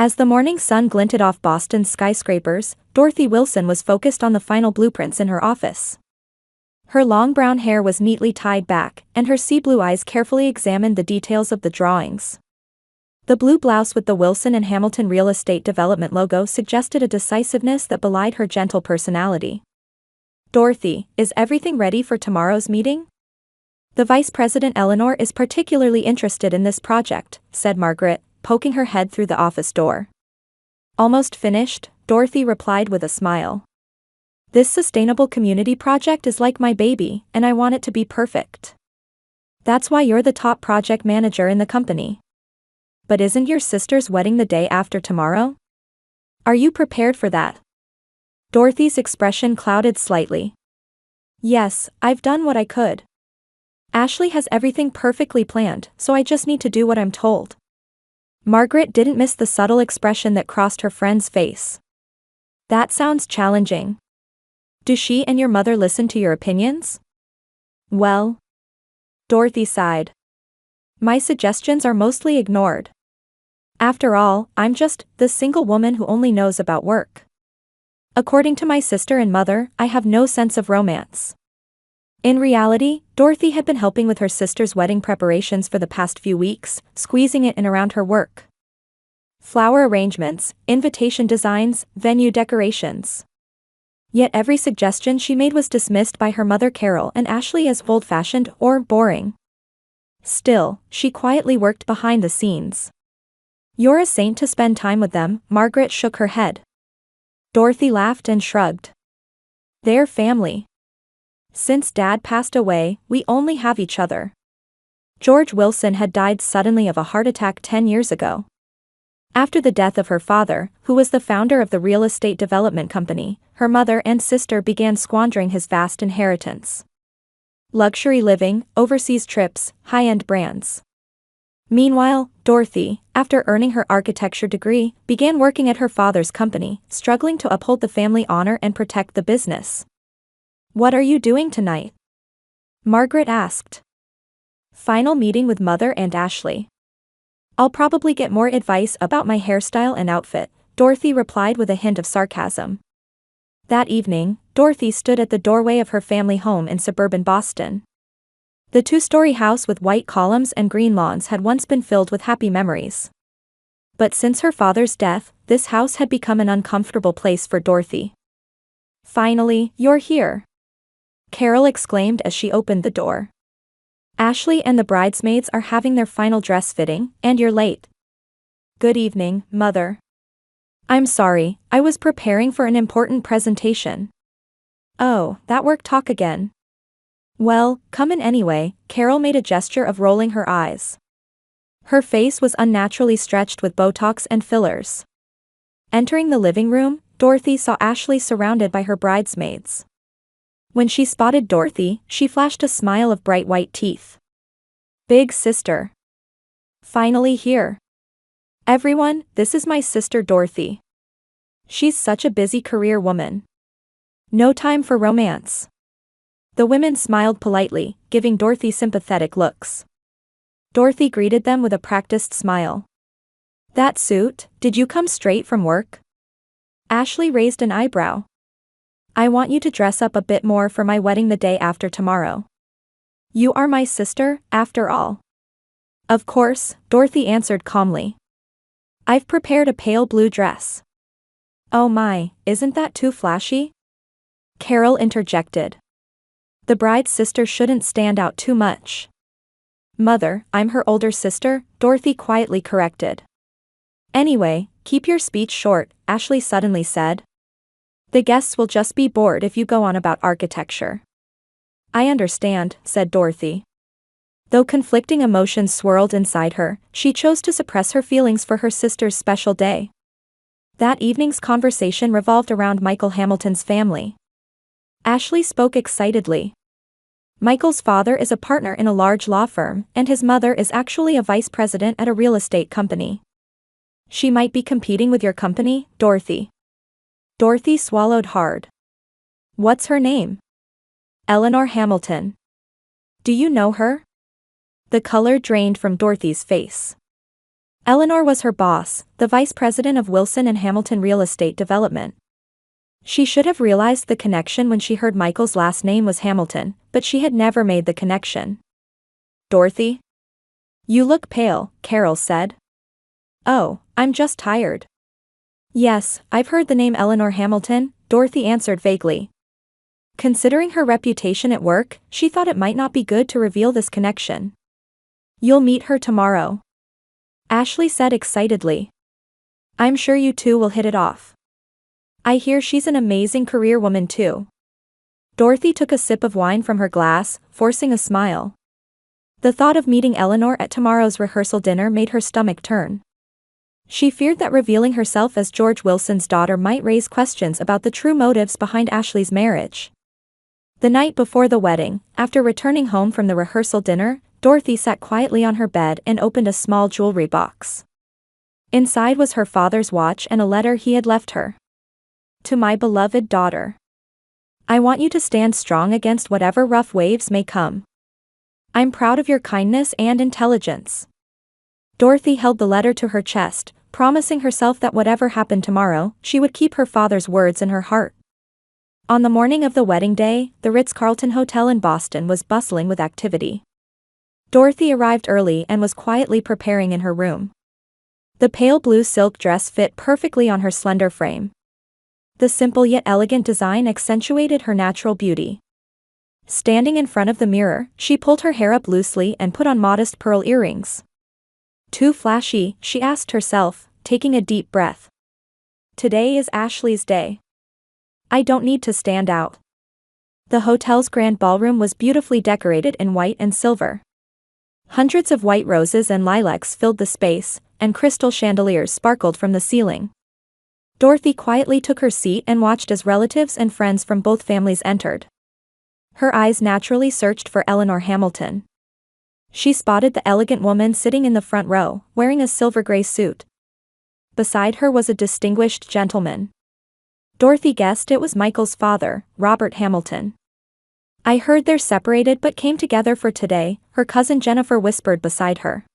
As the morning sun glinted off Boston's skyscrapers, Dorothy Wilson was focused on the final blueprints in her office. Her long brown hair was neatly tied back, and her sea-blue eyes carefully examined the details of the drawings. The blue blouse with the Wilson and Hamilton Real Estate Development logo suggested a decisiveness that belied her gentle personality. "Dorothy, is everything ready for tomorrow's meeting? The Vice President Eleanor is particularly interested in this project," said Margaret, poking her head through the office door. "Almost finished," Dorothy replied with a smile. "This sustainable community project is like my baby, and I want it to be perfect. That's why you're the top project manager in the company. But isn't your sister's wedding the day after tomorrow? Are you prepared for that?" Dorothy's expression clouded slightly. "Yes, I've done what I could. Ashley has everything perfectly planned, so I just need to do what I'm told." Margaret didn't miss the subtle expression that crossed her friend's face. "That sounds challenging. Do she and your mother listen to your opinions?" "Well," Dorothy sighed, "my suggestions are mostly ignored. After all, I'm just the single woman who only knows about work. According to my sister and mother, I have no sense of romance." In reality, Dorothy had been helping with her sister's wedding preparations for the past few weeks, squeezing it in around her work. Flower arrangements, invitation designs, venue decorations. Yet every suggestion she made was dismissed by her mother Carol and Ashley as old-fashioned or boring. Still, she quietly worked behind the scenes. "You're a saint to spend time with them," Margaret shook her head. Dorothy laughed and shrugged. "They're family. Since Dad passed away, we only have each other." George Wilson had died suddenly of a heart attack 10 years ago. After the death of her father, who was the founder of the real estate development company, her mother and sister began squandering his vast inheritance. Luxury living, overseas trips, high-end brands. Meanwhile, Dorothy, after earning her architecture degree, began working at her father's company, struggling to uphold the family honor and protect the business. "What are you doing tonight?" Margaret asked. "Final meeting with Mother and Ashley. I'll probably get more advice about my hairstyle and outfit," Dorothy replied with a hint of sarcasm. That evening, Dorothy stood at the doorway of her family home in suburban Boston. The two-story house with white columns and green lawns had once been filled with happy memories. But since her father's death, this house had become an uncomfortable place for Dorothy. "Finally, you're here," Carol exclaimed as she opened the door. "Ashley and the bridesmaids are having their final dress fitting, and you're late." "Good evening, Mother. I'm sorry, I was preparing for an important presentation." "Oh, that work talk again. Well, come in anyway." Carol made a gesture of rolling her eyes. Her face was unnaturally stretched with Botox and fillers. Entering the living room, Dorothy saw Ashley surrounded by her bridesmaids. When she spotted Dorothy, she flashed a smile of bright white teeth. "Big sister. Finally here. Everyone, this is my sister Dorothy. She's such a busy career woman. No time for romance." The women smiled politely, giving Dorothy sympathetic looks. Dorothy greeted them with a practiced smile. "That suit, did you come straight from work?" Ashley raised an eyebrow. "I want you to dress up a bit more for my wedding the day after tomorrow. You are my sister, after all." "Of course," Dorothy answered calmly. "I've prepared a pale blue dress." "Oh my, isn't that too flashy?" Carol interjected. "The bride's sister shouldn't stand out too much." "Mother, I'm her older sister," Dorothy quietly corrected. "Anyway, keep your speech short," Ashley suddenly said. "The guests will just be bored if you go on about architecture." "I understand," said Dorothy. Though conflicting emotions swirled inside her, she chose to suppress her feelings for her sister's special day. That evening's conversation revolved around Michael Hamilton's family. Ashley spoke excitedly. Michael's father is a partner in a large law firm, and his mother is actually a vice president at a real estate company. "She might be competing with your company, Dorothy." Dorothy swallowed hard. "What's her name?" "Eleanor Hamilton." "Do you know her?" The color drained from Dorothy's face. Eleanor was her boss, the vice president of Wilson and Hamilton Real Estate Development. She should have realized the connection when she heard Michael's last name was Hamilton, but she had never made the connection. "Dorothy? You look pale," Carol said. "Oh, I'm just tired." "Yes, I've heard the name Eleanor Hamilton," Dorothy answered vaguely. Considering her reputation at work, she thought it might not be good to reveal this connection. "You'll meet her tomorrow," Ashley said excitedly. "I'm sure you two will hit it off. I hear she's an amazing career woman too." Dorothy took a sip of wine from her glass, forcing a smile. The thought of meeting Eleanor at tomorrow's rehearsal dinner made her stomach turn. She feared that revealing herself as George Wilson's daughter might raise questions about the true motives behind Ashley's marriage. The night before the wedding, after returning home from the rehearsal dinner, Dorothy sat quietly on her bed and opened a small jewelry box. Inside was her father's watch and a letter he had left her. "To my beloved daughter. I want you to stand strong against whatever rough waves may come. I'm proud of your kindness and intelligence." Dorothy held the letter to her chest, promising herself that whatever happened tomorrow, she would keep her father's words in her heart. On the morning of the wedding day, the Ritz-Carlton Hotel in Boston was bustling with activity. Dorothy arrived early and was quietly preparing in her room. The pale blue silk dress fit perfectly on her slender frame. The simple yet elegant design accentuated her natural beauty. Standing in front of the mirror, she pulled her hair up loosely and put on modest pearl earrings. "Too flashy," she asked herself, taking a deep breath. "Today is Ashley's day. I don't need to stand out." The hotel's grand ballroom was beautifully decorated in white and silver. Hundreds of white roses and lilacs filled the space, and crystal chandeliers sparkled from the ceiling. Dorothy quietly took her seat and watched as relatives and friends from both families entered. Her eyes naturally searched for Eleanor Hamilton. She spotted the elegant woman sitting in the front row, wearing a silver-gray suit. Beside her was a distinguished gentleman. Dorothy guessed it was Michael's father, Robert Hamilton. "I heard they're separated but came together for today," her cousin Jennifer whispered beside her.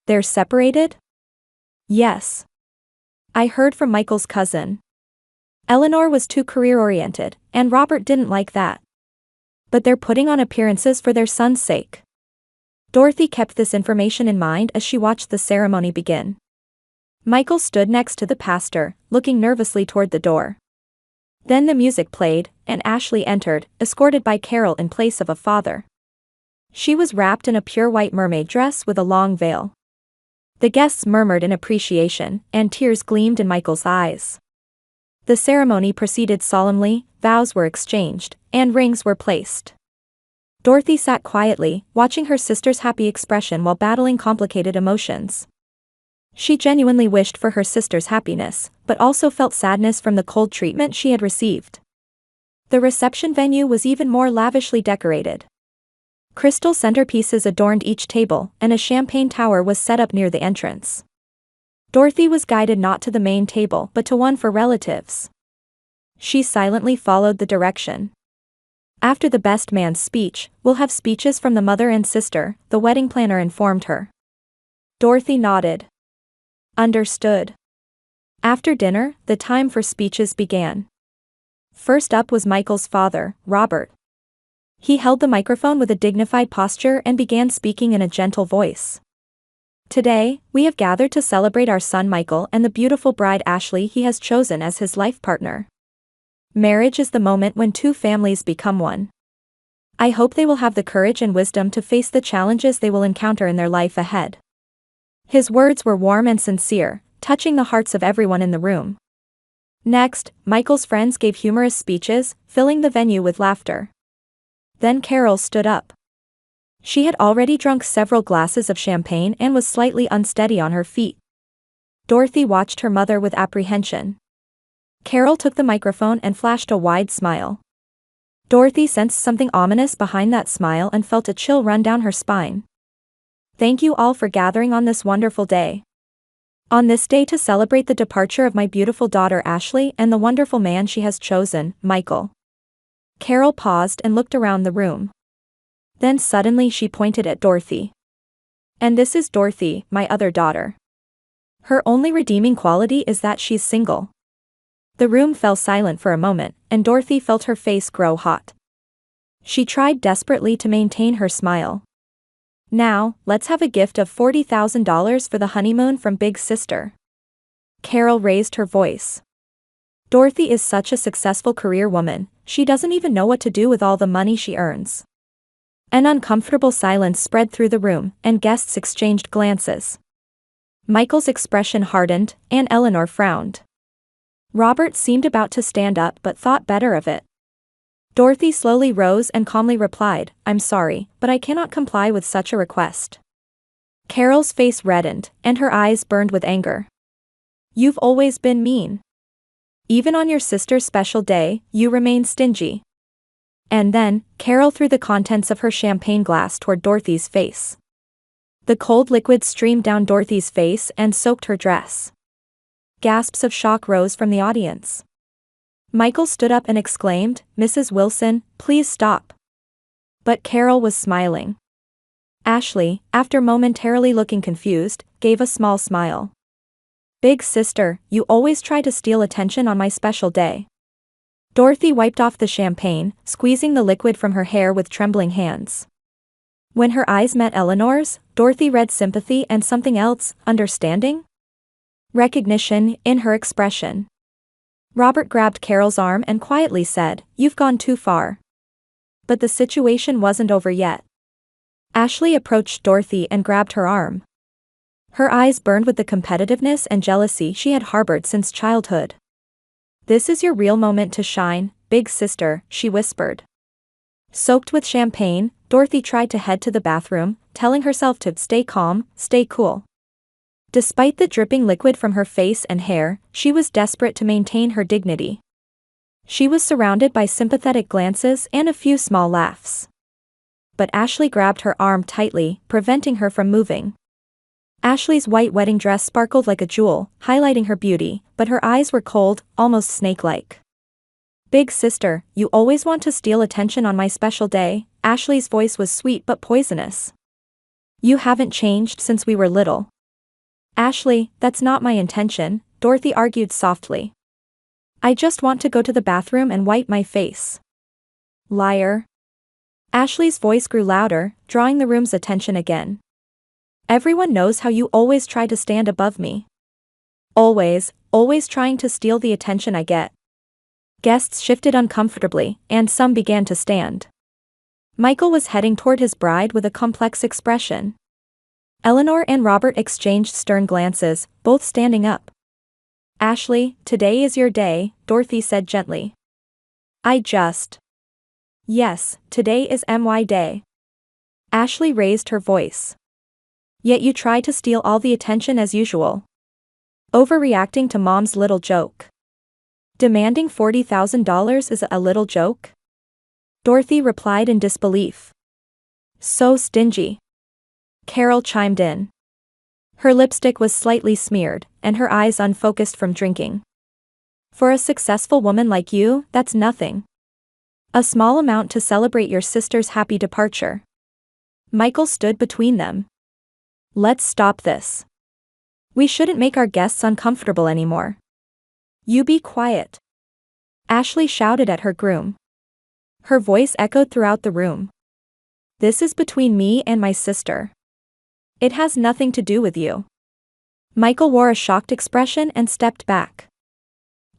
"They're separated?" "Yes. I heard from Michael's cousin. Eleanor was too career-oriented, and Robert didn't like that. But they're putting on appearances for their son's sake." Dorothy kept this information in mind as she watched the ceremony begin. Michael stood next to the pastor, looking nervously toward the door. Then the music played, and Ashley entered, escorted by Carol in place of a father. She was wrapped in a pure white mermaid dress with a long veil. The guests murmured in appreciation, and tears gleamed in Michael's eyes. The ceremony proceeded solemnly, vows were exchanged, and rings were placed. Dorothy sat quietly, watching her sister's happy expression while battling complicated emotions. She genuinely wished for her sister's happiness, but also felt sadness from the cold treatment she had received. The reception venue was even more lavishly decorated. Crystal centerpieces adorned each table, and a champagne tower was set up near the entrance. Dorothy was guided not to the main table but to one for relatives. She silently followed the direction. "After the best man's speech, we'll have speeches from the mother and sister," the wedding planner informed her. Dorothy nodded. "Understood." After dinner, the time for speeches began. First up was Michael's father, Robert. He held the microphone with a dignified posture and began speaking in a gentle voice. "Today, we have gathered to celebrate our son Michael and the beautiful bride Ashley he has chosen as his life partner. Marriage is the moment when two families become one. I hope they will have the courage and wisdom to face the challenges they will encounter in their life ahead." His words were warm and sincere, touching the hearts of everyone in the room. Next, Michael's friends gave humorous speeches, filling the venue with laughter. Then Carol stood up. She had already drunk several glasses of champagne and was slightly unsteady on her feet. Dorothy watched her mother with apprehension. Carol took the microphone and flashed a wide smile. Dorothy sensed something ominous behind that smile and felt a chill run down her spine. "Thank you all for gathering on this wonderful day. On this day to celebrate the departure of my beautiful daughter Ashley and the wonderful man she has chosen, Michael." Carol paused and looked around the room. Then suddenly she pointed at Dorothy. "And this is Dorothy, my other daughter. Her only redeeming quality is that she's single. The room fell silent for a moment, and Dorothy felt her face grow hot. She tried desperately to maintain her smile. Now, let's have a gift of $40,000 for the honeymoon from Big Sister. Carol raised her voice. Dorothy is such a successful career woman, she doesn't even know what to do with all the money she earns. An uncomfortable silence spread through the room, and guests exchanged glances. Michael's expression hardened, and Eleanor frowned. Robert seemed about to stand up but thought better of it. Dorothy slowly rose and calmly replied, "I'm sorry, but I cannot comply with such a request." Carol's face reddened, and her eyes burned with anger. "You've always been mean. Even on your sister's special day, you remain stingy." And then, Carol threw the contents of her champagne glass toward Dorothy's face. The cold liquid streamed down Dorothy's face and soaked her dress. Gasps of shock rose from the audience. Michael stood up and exclaimed, "Mrs. Wilson, please stop." But Carol was smiling. Ashley, after momentarily looking confused, gave a small smile. "Big sister, you always try to steal attention on my special day." Dorothy wiped off the champagne, squeezing the liquid from her hair with trembling hands. When her eyes met Eleanor's, Dorothy read sympathy and something else, understanding? Recognition, in her expression. Robert grabbed Carol's arm and quietly said, "You've gone too far." But the situation wasn't over yet. Ashley approached Dorothy and grabbed her arm. Her eyes burned with the competitiveness and jealousy she had harbored since childhood. "This is your real moment to shine, big sister," she whispered. Soaked with champagne, Dorothy tried to head to the bathroom, telling herself to stay calm, stay cool. Despite the dripping liquid from her face and hair, she was desperate to maintain her dignity. She was surrounded by sympathetic glances and a few small laughs. But Ashley grabbed her arm tightly, preventing her from moving. Ashley's white wedding dress sparkled like a jewel, highlighting her beauty, but her eyes were cold, almost snake-like. "Big sister, you always want to steal attention on my special day." Ashley's voice was sweet but poisonous. "You haven't changed since we were little." "Ashley, that's not my intention," Dorothy argued softly. "I just want to go to the bathroom and wipe my face." "Liar." Ashley's voice grew louder, drawing the room's attention again. "Everyone knows how you always try to stand above me. Always trying to steal the attention I get." Guests shifted uncomfortably, and some began to stand. Michael was heading toward his bride with a complex expression. Eleanor and Robert exchanged stern glances, both standing up. "Ashley, today is your day," Dorothy said gently. Yes, today is my day." Ashley raised her voice. "Yet you try to steal all the attention as usual. Overreacting to Mom's little joke. Demanding $40,000 is a little joke?" Dorothy replied in disbelief. "So stingy." Carol chimed in. Her lipstick was slightly smeared, and her eyes unfocused from drinking. "For a successful woman like you, that's nothing. A small amount to celebrate your sister's happy departure." Michael stood between them. "Let's stop this. We shouldn't make our guests uncomfortable anymore." "You be quiet," Ashley shouted at her groom. Her voice echoed throughout the room. "This is between me and my sister. It has nothing to do with you." Michael wore a shocked expression and stepped back.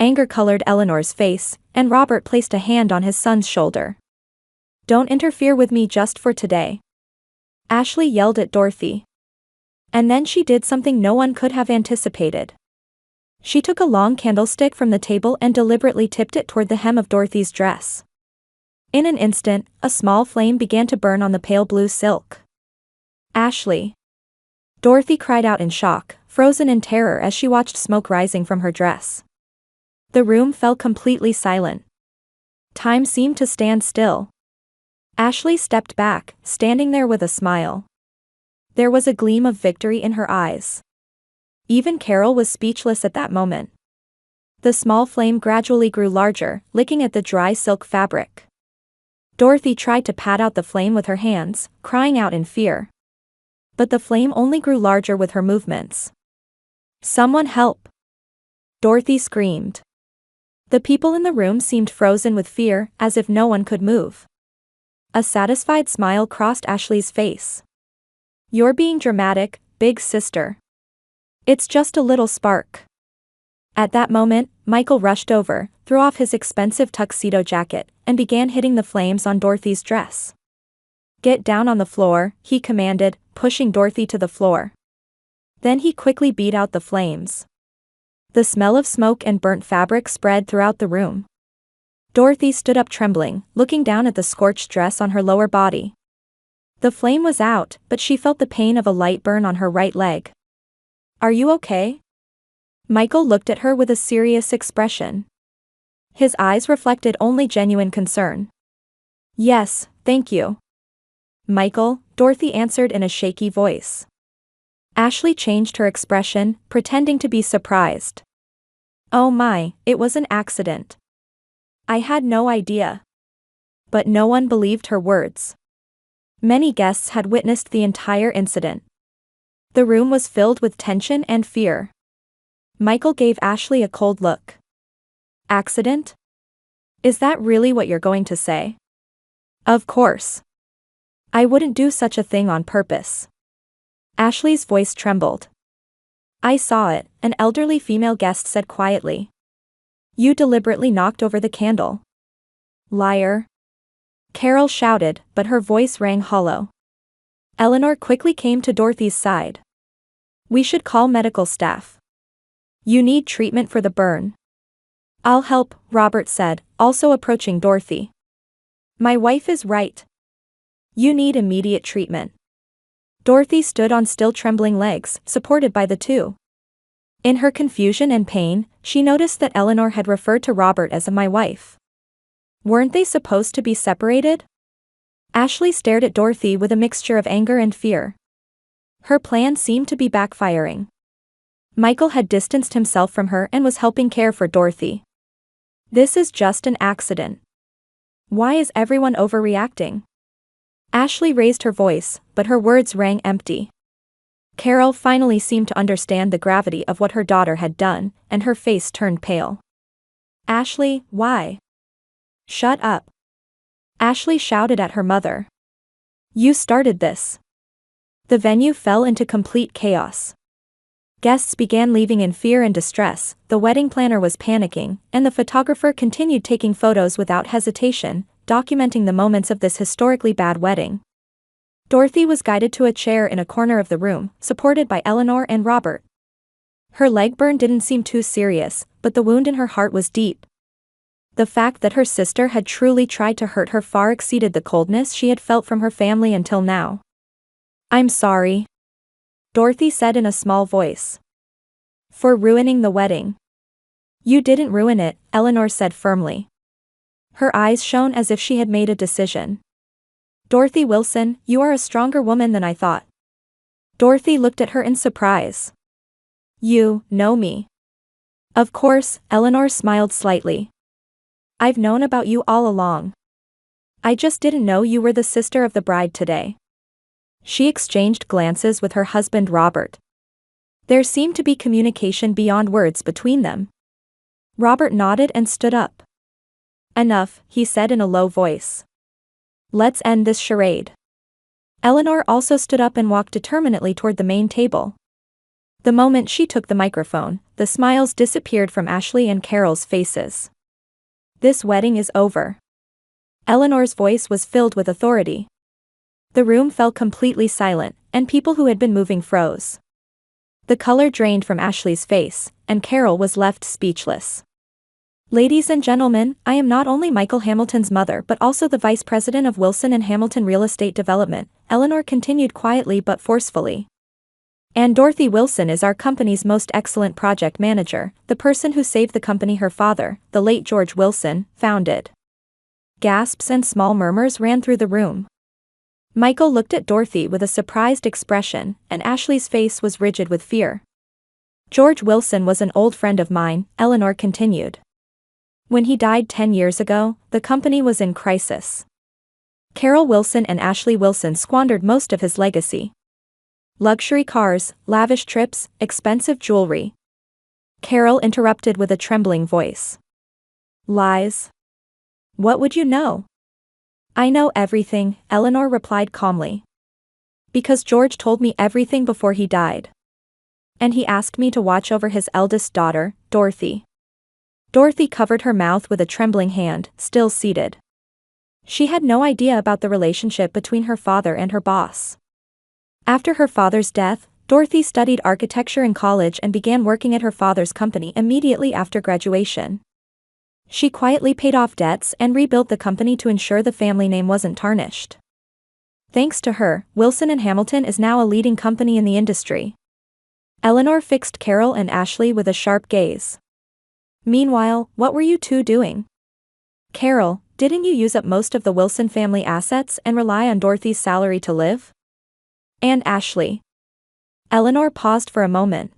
Anger colored Eleanor's face, and Robert placed a hand on his son's shoulder. "Don't interfere with me just for today," Ashley yelled at Dorothy. And then she did something no one could have anticipated. She took a long candlestick from the table and deliberately tipped it toward the hem of Dorothy's dress. In an instant, a small flame began to burn on the pale blue silk. "Ashley!" Dorothy cried out in shock, frozen in terror as she watched smoke rising from her dress. The room fell completely silent. Time seemed to stand still. Ashley stepped back, standing there with a smile. There was a gleam of victory in her eyes. Even Carol was speechless at that moment. The small flame gradually grew larger, licking at the dry silk fabric. Dorothy tried to pat out the flame with her hands, crying out in fear. But the flame only grew larger with her movements. Someone help! Dorothy screamed. The people in the room seemed frozen with fear, as if no one could move. A satisfied smile crossed Ashley's face. You're being dramatic, big sister. It's just a little spark. At that moment, Michael rushed over, threw off his expensive tuxedo jacket, and began hitting the flames on Dorothy's dress. Get down on the floor, he commanded, pushing Dorothy to the floor. Then he quickly beat out the flames. The smell of smoke and burnt fabric spread throughout the room. Dorothy stood up trembling, looking down at the scorched dress on her lower body. The flame was out, but she felt the pain of a light burn on her right leg. Are you okay? Michael looked at her with a serious expression. His eyes reflected only genuine concern. Yes, thank you. Michael, Dorothy answered in a shaky voice. Ashley changed her expression, pretending to be surprised. Oh my, it was an accident. I had no idea. But no one believed her words. Many guests had witnessed the entire incident. The room was filled with tension and fear. Michael gave Ashley a cold look. Accident? Is that really what you're going to say? Of course. I wouldn't do such a thing on purpose. Ashley's voice trembled. I saw it, an elderly female guest said quietly. You deliberately knocked over the candle. Liar. Carol shouted, but her voice rang hollow. Eleanor quickly came to Dorothy's side. We should call medical staff. You need treatment for the burn. I'll help, Robert said, also approaching Dorothy. My wife is right. You need immediate treatment. Dorothy stood on still trembling legs, supported by the two. In her confusion and pain, she noticed that Eleanor had referred to Robert as my wife. Weren't they supposed to be separated? Ashley stared at Dorothy with a mixture of anger and fear. Her plan seemed to be backfiring. Michael had distanced himself from her and was helping care for Dorothy. This is just an accident. Why is everyone overreacting? Ashley raised her voice, but her words rang empty. Carol finally seemed to understand the gravity of what her daughter had done, and her face turned pale. Ashley, why? Shut up. Ashley shouted at her mother. You started this. The venue fell into complete chaos. Guests began leaving in fear and distress, the wedding planner was panicking, and the photographer continued taking photos without hesitation, documenting the moments of this historically bad wedding. Dorothy was guided to a chair in a corner of the room, supported by Eleanor and Robert. Her leg burn didn't seem too serious, but the wound in her heart was deep. The fact that her sister had truly tried to hurt her far exceeded the coldness she had felt from her family until now. I'm sorry, Dorothy said in a small voice. For ruining the wedding. You didn't ruin it, Eleanor said firmly. Her eyes shone as if she had made a decision. Dorothy Wilson, you are a stronger woman than I thought. Dorothy looked at her in surprise. You know me. Of course, Eleanor smiled slightly. I've known about you all along. I just didn't know you were the sister of the bride today. She exchanged glances with her husband Robert. There seemed to be communication beyond words between them. Robert nodded and stood up. Enough, he said in a low voice. Let's end this charade. Eleanor also stood up and walked determinedly toward the main table. The moment she took the microphone, the smiles disappeared from Ashley and Carol's faces. This wedding is over. Eleanor's voice was filled with authority. The room fell completely silent, and people who had been moving froze. The color drained from Ashley's face, and Carol was left speechless. Ladies and gentlemen, I am not only Michael Hamilton's mother but also the vice president of Wilson and Hamilton Real Estate Development, Eleanor continued quietly but forcefully. And Dorothy Wilson is our company's most excellent project manager, the person who saved the company her father, the late George Wilson, founded. Gasps and small murmurs ran through the room. Michael looked at Dorothy with a surprised expression, and Ashley's face was rigid with fear. George Wilson was an old friend of mine, Eleanor continued. When he died 10 years ago, the company was in crisis. Carol Wilson and Ashley Wilson squandered most of his legacy. Luxury cars, lavish trips, expensive jewelry. Carol interrupted with a trembling voice. Lies. What would you know? I know everything, Eleanor replied calmly. Because George told me everything before he died. And he asked me to watch over his eldest daughter, Dorothy. Dorothy covered her mouth with a trembling hand, still seated. She had no idea about the relationship between her father and her boss. After her father's death, Dorothy studied architecture in college and began working at her father's company immediately after graduation. She quietly paid off debts and rebuilt the company to ensure the family name wasn't tarnished. Thanks to her, Wilson and Hamilton is now a leading company in the industry. Eleanor fixed Carol and Ashley with a sharp gaze. Meanwhile, what were you two doing? Carol, didn't you use up most of the Wilson family assets and rely on Dorothy's salary to live? And Ashley. Eleanor paused for a moment.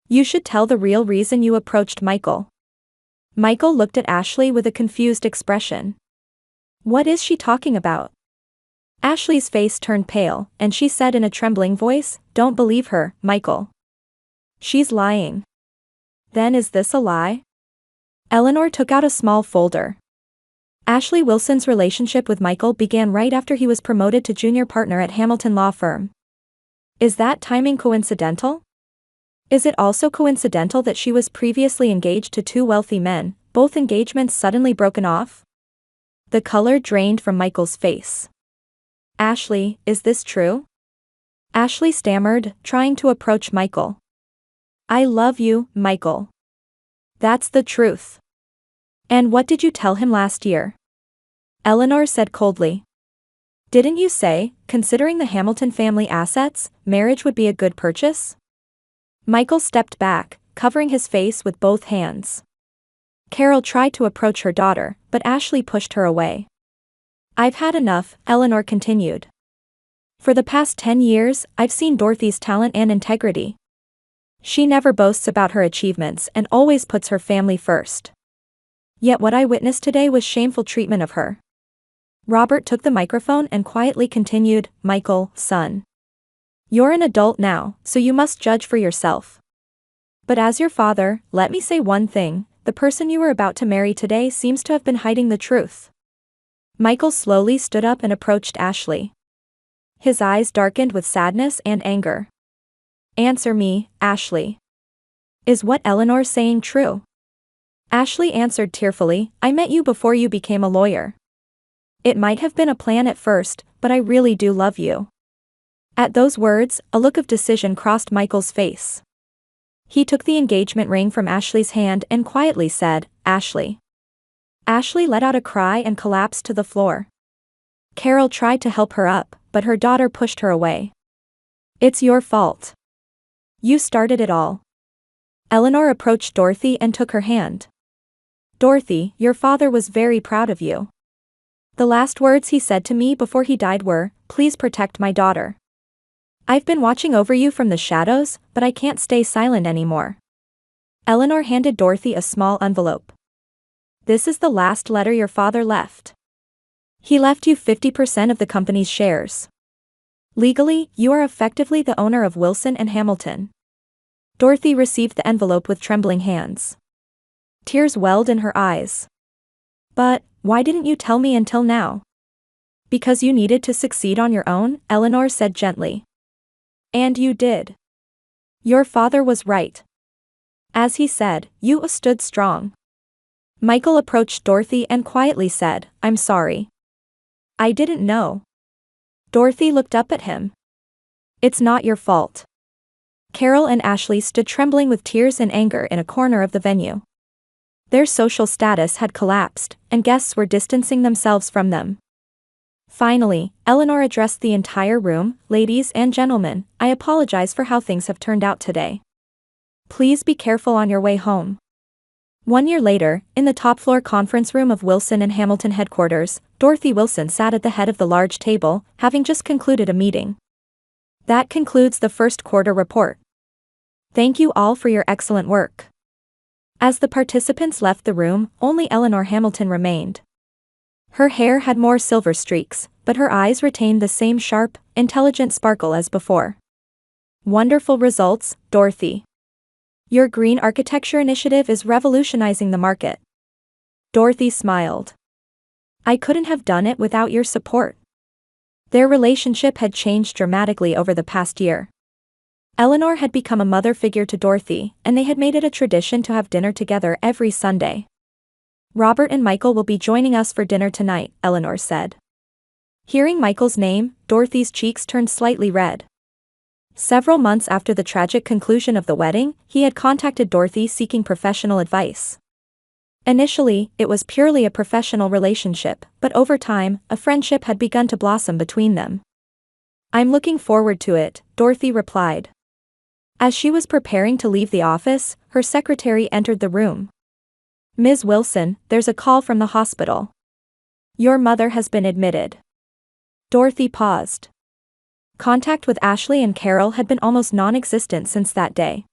You should tell the real reason you approached Michael. Michael looked at Ashley with a confused expression. What is she talking about? Ashley's face turned pale, and she said in a trembling voice, Don't believe her, Michael. She's lying. Then is this a lie? Eleanor took out a small folder. Ashley Wilson's relationship with Michael began right after he was promoted to junior partner at Hamilton Law Firm. Is that timing coincidental? Is it also coincidental that she was previously engaged to two wealthy men, both engagements suddenly broken off? The color drained from Michael's face. Ashley, is this true? Ashley stammered, trying to approach Michael. I love you, Michael. That's the truth. And what did you tell him last year? Eleanor said coldly. Didn't you say, considering the Hamilton family assets, marriage would be a good purchase? Michael stepped back, covering his face with both hands. Carol tried to approach her daughter, but Ashley pushed her away. I've had enough, Eleanor continued. For the past 10 years, I've seen Dorothy's talent and integrity. She never boasts about her achievements and always puts her family first. Yet what I witnessed today was shameful treatment of her. Robert took the microphone and quietly continued, Michael, son. You're an adult now, so you must judge for yourself. But as your father, let me say one thing, the person you were about to marry today seems to have been hiding the truth. Michael slowly stood up and approached Ashley. His eyes darkened with sadness and anger. Answer me, Ashley. Is what Eleanor's saying true? Ashley answered tearfully, I met you before you became a lawyer. It might have been a plan at first, but I really do love you. At those words, a look of decision crossed Michael's face. He took the engagement ring from Ashley's hand and quietly said, Ashley. Ashley let out a cry and collapsed to the floor. Carol tried to help her up, but her daughter pushed her away. It's your fault. You started it all. Eleanor approached Dorothy and took her hand. Dorothy, your father was very proud of you. The last words he said to me before he died were, please protect my daughter. I've been watching over you from the shadows, but I can't stay silent anymore. Eleanor handed Dorothy a small envelope. This is the last letter your father left. He left you 50% of the company's shares. Legally, you are effectively the owner of Wilson and Hamilton. Dorothy received the envelope with trembling hands. Tears welled in her eyes. But, why didn't you tell me until now? Because you needed to succeed on your own, Eleanor said gently. And you did. Your father was right. As he said, you stood strong. Michael approached Dorothy and quietly said, I'm sorry. I didn't know. Dorothy looked up at him. It's not your fault. Carol and Ashley stood trembling with tears and anger in a corner of the venue. Their social status had collapsed, and guests were distancing themselves from them. Finally, Eleanor addressed the entire room, ladies and gentlemen, I apologize for how things have turned out today. Please be careful on your way home. 1 year later, in the top-floor conference room of Wilson and Hamilton headquarters, Dorothy Wilson sat at the head of the large table, having just concluded a meeting. That concludes the first quarter report. Thank you all for your excellent work. As the participants left the room, only Eleanor Hamilton remained. Her hair had more silver streaks, but her eyes retained the same sharp, intelligent sparkle as before. Wonderful results, Dorothy. Your green architecture initiative is revolutionizing the market. Dorothy smiled. I couldn't have done it without your support. Their relationship had changed dramatically over the past year. Eleanor had become a mother figure to Dorothy, and they had made it a tradition to have dinner together every Sunday. Robert and Michael will be joining us for dinner tonight, Eleanor said. Hearing Michael's name, Dorothy's cheeks turned slightly red. Several months after the tragic conclusion of the wedding, he had contacted Dorothy seeking professional advice. Initially, it was purely a professional relationship, but over time, a friendship had begun to blossom between them. I'm looking forward to it, Dorothy replied. As she was preparing to leave the office, her secretary entered the room. Ms. Wilson, there's a call from the hospital. Your mother has been admitted. Dorothy paused. Contact with Ashley and Carol had been almost non-existent since that day.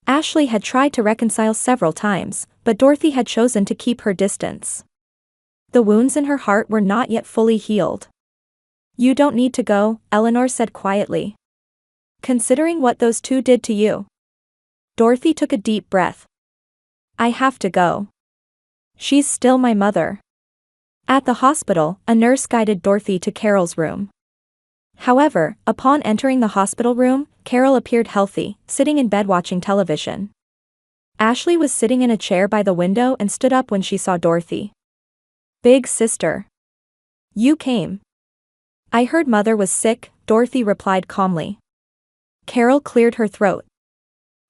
Ashley had tried to reconcile several times, but Dorothy had chosen to keep her distance. The wounds in her heart were not yet fully healed. You don't need to go, Eleanor said quietly. Considering what those two did to you. Dorothy took a deep breath. I have to go. She's still my mother. At the hospital, a nurse guided Dorothy to Carol's room. However, upon entering the hospital room, Carol appeared healthy, sitting in bed watching television. Ashley was sitting in a chair by the window and stood up when she saw Dorothy. Big sister. You came. I heard Mother was sick, Dorothy replied calmly. Carol cleared her throat.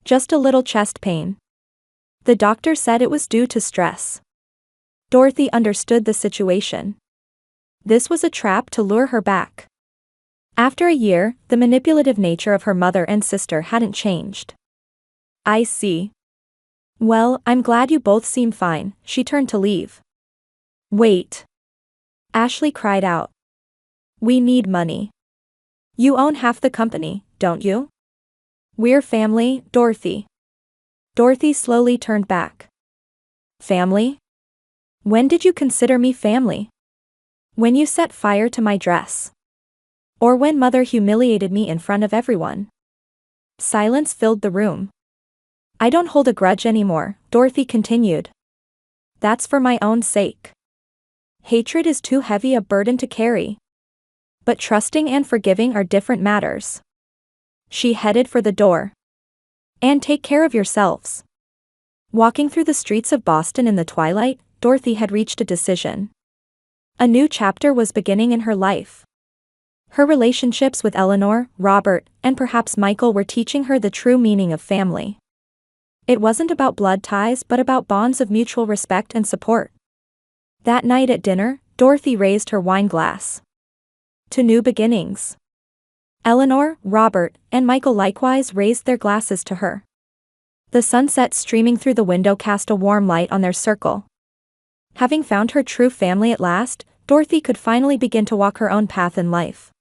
Just a little chest pain. The doctor said it was due to stress. Dorothy understood the situation. This was a trap to lure her back. After a year, the manipulative nature of her mother and sister hadn't changed. I see. Well, I'm glad you both seem fine, she turned to leave. Wait. Ashley cried out. We need money. You own half the company, don't you? We're family, Dorothy. Dorothy slowly turned back. Family? When did you consider me family? When you set fire to my dress. Or when Mother humiliated me in front of everyone. Silence filled the room. I don't hold a grudge anymore, Dorothy continued. That's for my own sake. Hatred is too heavy a burden to carry. But trusting and forgiving are different matters. She headed for the door. And take care of yourselves. Walking through the streets of Boston in the twilight, Dorothy had reached a decision. A new chapter was beginning in her life. Her relationships with Eleanor, Robert, and perhaps Michael were teaching her the true meaning of family. It wasn't about blood ties but about bonds of mutual respect and support. That night at dinner, Dorothy raised her wine glass. To new beginnings. Eleanor, Robert, and Michael likewise raised their glasses to her. The sunset streaming through the window cast a warm light on their circle. Having found her true family at last, Dorothy could finally begin to walk her own path in life.